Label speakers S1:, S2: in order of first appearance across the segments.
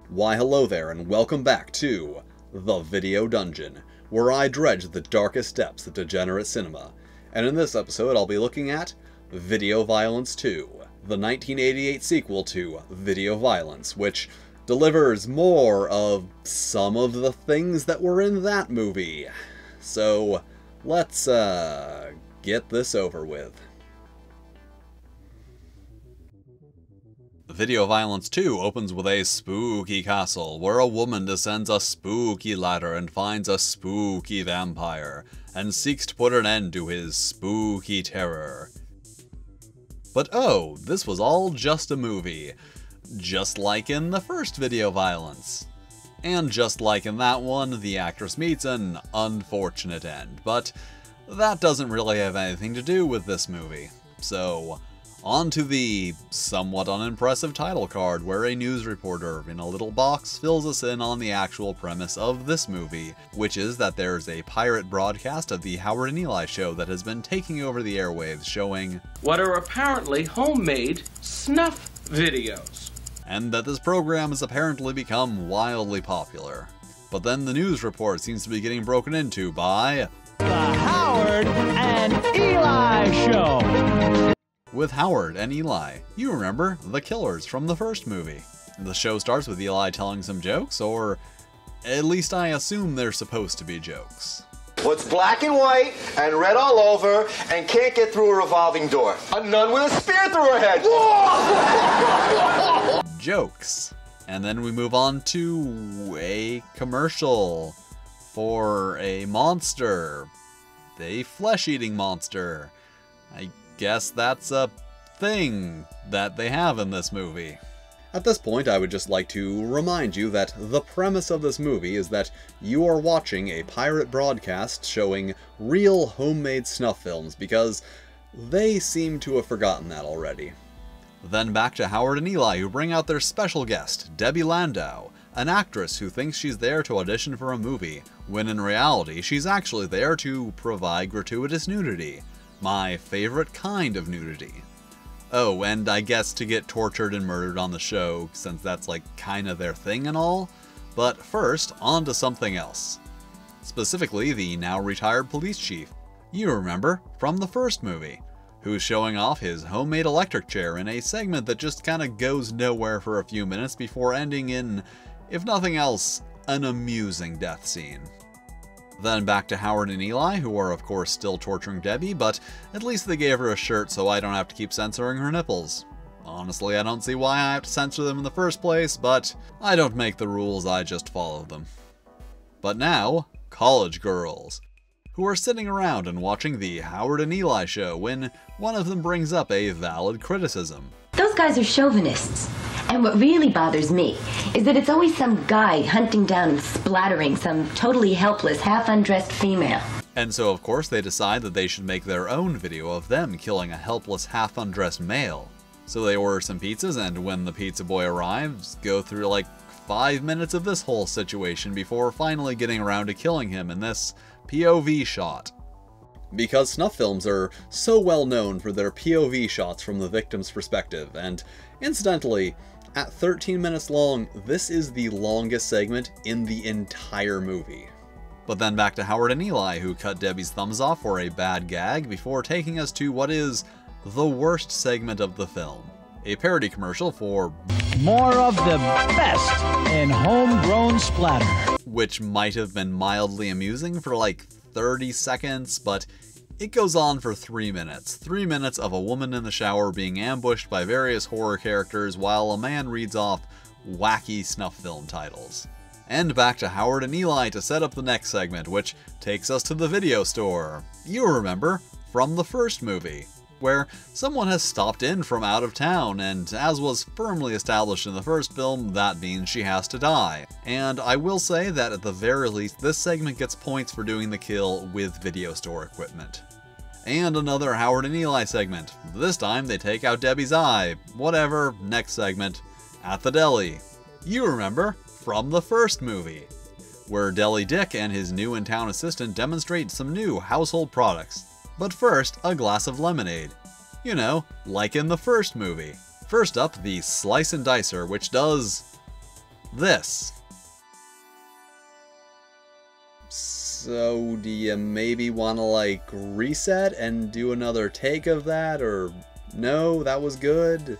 S1: Why hello there and welcome back to The Video Dungeon, where I dredge the darkest depths of degenerate cinema. And in this episode I'll be looking at Video Violence 2, the 1988 sequel to Video Violence, which delivers more of some of the things that were in that movie. So, let's get this over with. Video Violence 2 opens with a spooky castle, where a woman descends a spooky ladder and finds a spooky vampire, and seeks to put an end to his spooky terror. But oh, this was all just a movie. Just like in the first Video Violence. And just like in that one, the actress meets an unfortunate end, but that doesn't really have anything to do with this movie. So, on to the somewhat unimpressive title card, where a news reporter in a little box fills us in on the actual premise of this movie, which is that there's a pirate broadcast of the Howard and Eli show that has been taking over the airwaves, showing
S2: what are apparently homemade snuff videos.
S1: And that this program has apparently become wildly popular. But then the news report seems to be getting broken into by
S3: The Howard and Eli Show!
S1: With Howard and Eli. You remember, the killers from the first movie. The show starts with Eli telling some jokes, or at least I assume they're supposed to be jokes.
S4: What's black and white and red all over and can't get through a revolving door? A nun with a spear through her head.
S1: Jokes. And then we move on to a commercial for a monster. A flesh-eating monster. I guess that's a thing that they have in this movie. At this point, I would just like to remind you that the premise of this movie is that you are watching a pirate broadcast showing real homemade snuff films, because they seem to have forgotten that already. Then back to Howard and Eli, who bring out their special guest, Debbie Landau, an actress who thinks she's there to audition for a movie, when in reality she's actually there to provide gratuitous nudity. My favorite kind of nudity. Oh, and I guess to get tortured and murdered on the show, since that's like kinda their thing and all. But first, on to something else. Specifically, the now retired police chief. You remember, from the first movie, who's showing off his homemade electric chair in a segment that just kinda goes nowhere for a few minutes before ending in, if nothing else, an amusing death scene. Then back to Howard and Eli, who are of course still torturing Debbie, but at least they gave her a shirt so I don't have to keep censoring her nipples. Honestly, I don't see why I have to censor them in the first place, but I don't make the rules, I just follow them. But now, college girls, who are sitting around and watching the Howard and Eli show when one of them brings up a valid criticism.
S5: Those guys are chauvinists. And what really bothers me is that it's always some guy hunting down and splattering some totally helpless, half-undressed female.
S1: And so of course they decide that they should make their own video of them killing a helpless, half-undressed male. So they order some pizzas, and when the pizza boy arrives, go through like 5 minutes of this whole situation before finally getting around to killing him in this POV shot. Because snuff films are so well known for their POV shots from the victim's perspective, and incidentally, at 13 minutes long, this is the longest segment in the entire movie. But then back to Howard and Eli, who cut Debbie's thumbs off for a bad gag before taking us to what is the worst segment of the film. A parody commercial for
S3: More of the best in homegrown splatter.
S1: Which might have been mildly amusing for like 30 seconds, but it goes on for 3 minutes. 3 minutes of a woman in the shower being ambushed by various horror characters while a man reads off wacky snuff film titles. And back to Howard and Eli to set up the next segment, which takes us to the video store. You remember, from the first movie, where someone has stopped in from out of town, and as was firmly established in the first film, that means she has to die. And I will say that at the very least, this segment gets points for doing the kill with video store equipment. And another Howard and Eli segment. This time they take out Debbie's eye. Whatever, next segment. At the deli. You remember, from the first movie, where Deli Dick and his new in-town assistant demonstrate some new household products. But first, a glass of lemonade. You know, like in the first movie. First up, the Slice and Dicer, which does this. So do you maybe want to like reset and do another take of that, or no, that was good?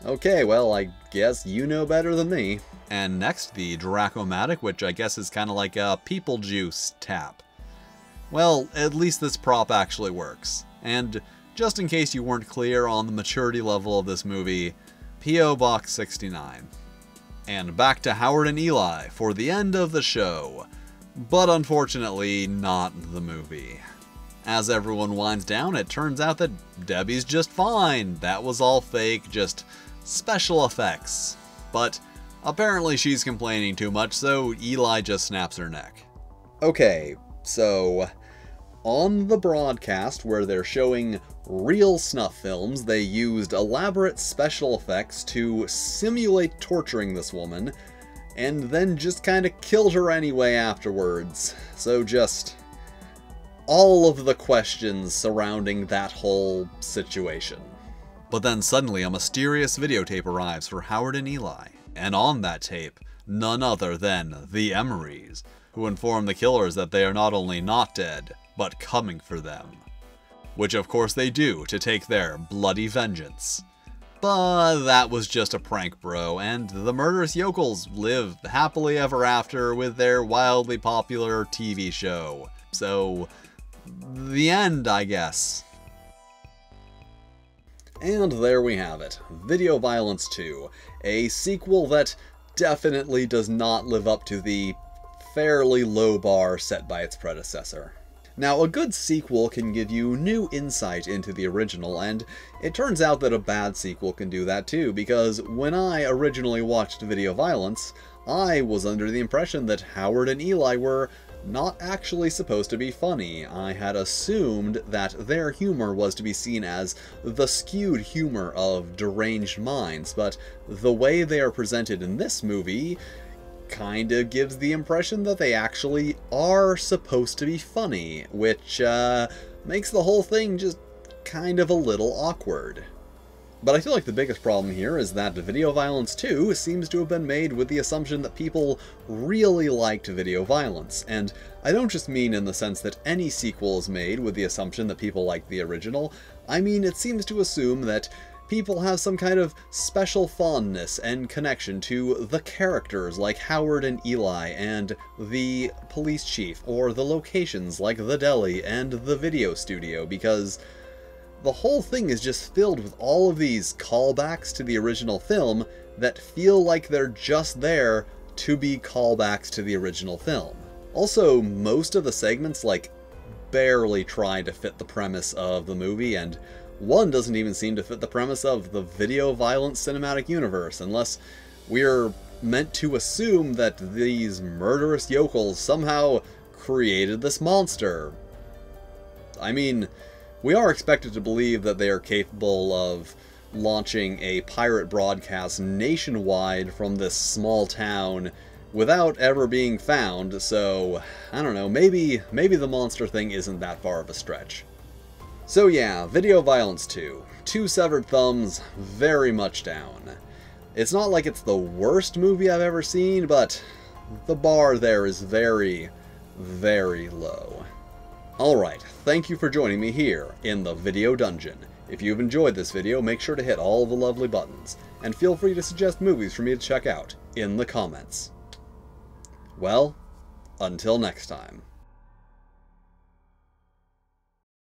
S1: Okay, well, I guess you know better than me. And next, the Dracomatic, which I guess is kind of like a People Juice tap. Well, at least this prop actually works. And just in case you weren't clear on the maturity level of this movie, P.O. Box 69. And back to Howard and Eli for the end of the show. But unfortunately, not the movie. As everyone winds down, it turns out that Debbie's just fine. That was all fake, just special effects. But apparently she's complaining too much, so Eli just snaps her neck. Okay, so on the broadcast where they're showing real snuff films, they used elaborate special effects to simulate torturing this woman, and then just kinda killed her anyway afterwards. So just all of the questions surrounding that whole situation. But then suddenly a mysterious videotape arrives for Howard and Eli, and on that tape, none other than the Emerys, who inform the killers that they are not only not dead, but coming for them. Which of course they do to take their bloody vengeance. But that was just a prank, bro, and the murderous yokels live happily ever after with their wildly popular TV show. So, the end, I guess. And there we have it, Video Violence 2, a sequel that definitely does not live up to the fairly low bar set by its predecessor. Now, a good sequel can give you new insight into the original, and it turns out that a bad sequel can do that too, because when I originally watched Video Violence, I was under the impression that Howard and Eli were not actually supposed to be funny. I had assumed that their humor was to be seen as the skewed humor of deranged minds, but the way they are presented in this movie kinda gives the impression that they actually are supposed to be funny, which makes the whole thing just kind of a little awkward. But I feel like the biggest problem here is that Video Violence 2 seems to have been made with the assumption that people really liked Video Violence, and I don't just mean in the sense that any sequel is made with the assumption that people like the original. I mean it seems to assume that people have some kind of special fondness and connection to the characters like Howard and Eli and the police chief, or the locations like the deli and the video studio, because the whole thing is just filled with all of these callbacks to the original film that feel like they're just there to be callbacks to the original film. Also, most of the segments like barely try to fit the premise of the movie, and one doesn't even seem to fit the premise of the Video Violence cinematic universe, unless we're meant to assume that these murderous yokels somehow created this monster. I mean, we are expected to believe that they are capable of launching a pirate broadcast nationwide from this small town without ever being found, so I don't know, maybe the monster thing isn't that far of a stretch. So yeah, Video Violence 2. 2 severed thumbs, very much down. It's not like it's the worst movie I've ever seen, but the bar there is very, very low. Alright, thank you for joining me here in the Video Dungeon. If you've enjoyed this video, make sure to hit all the lovely buttons, and feel free to suggest movies for me to check out in the comments. Well, until next time.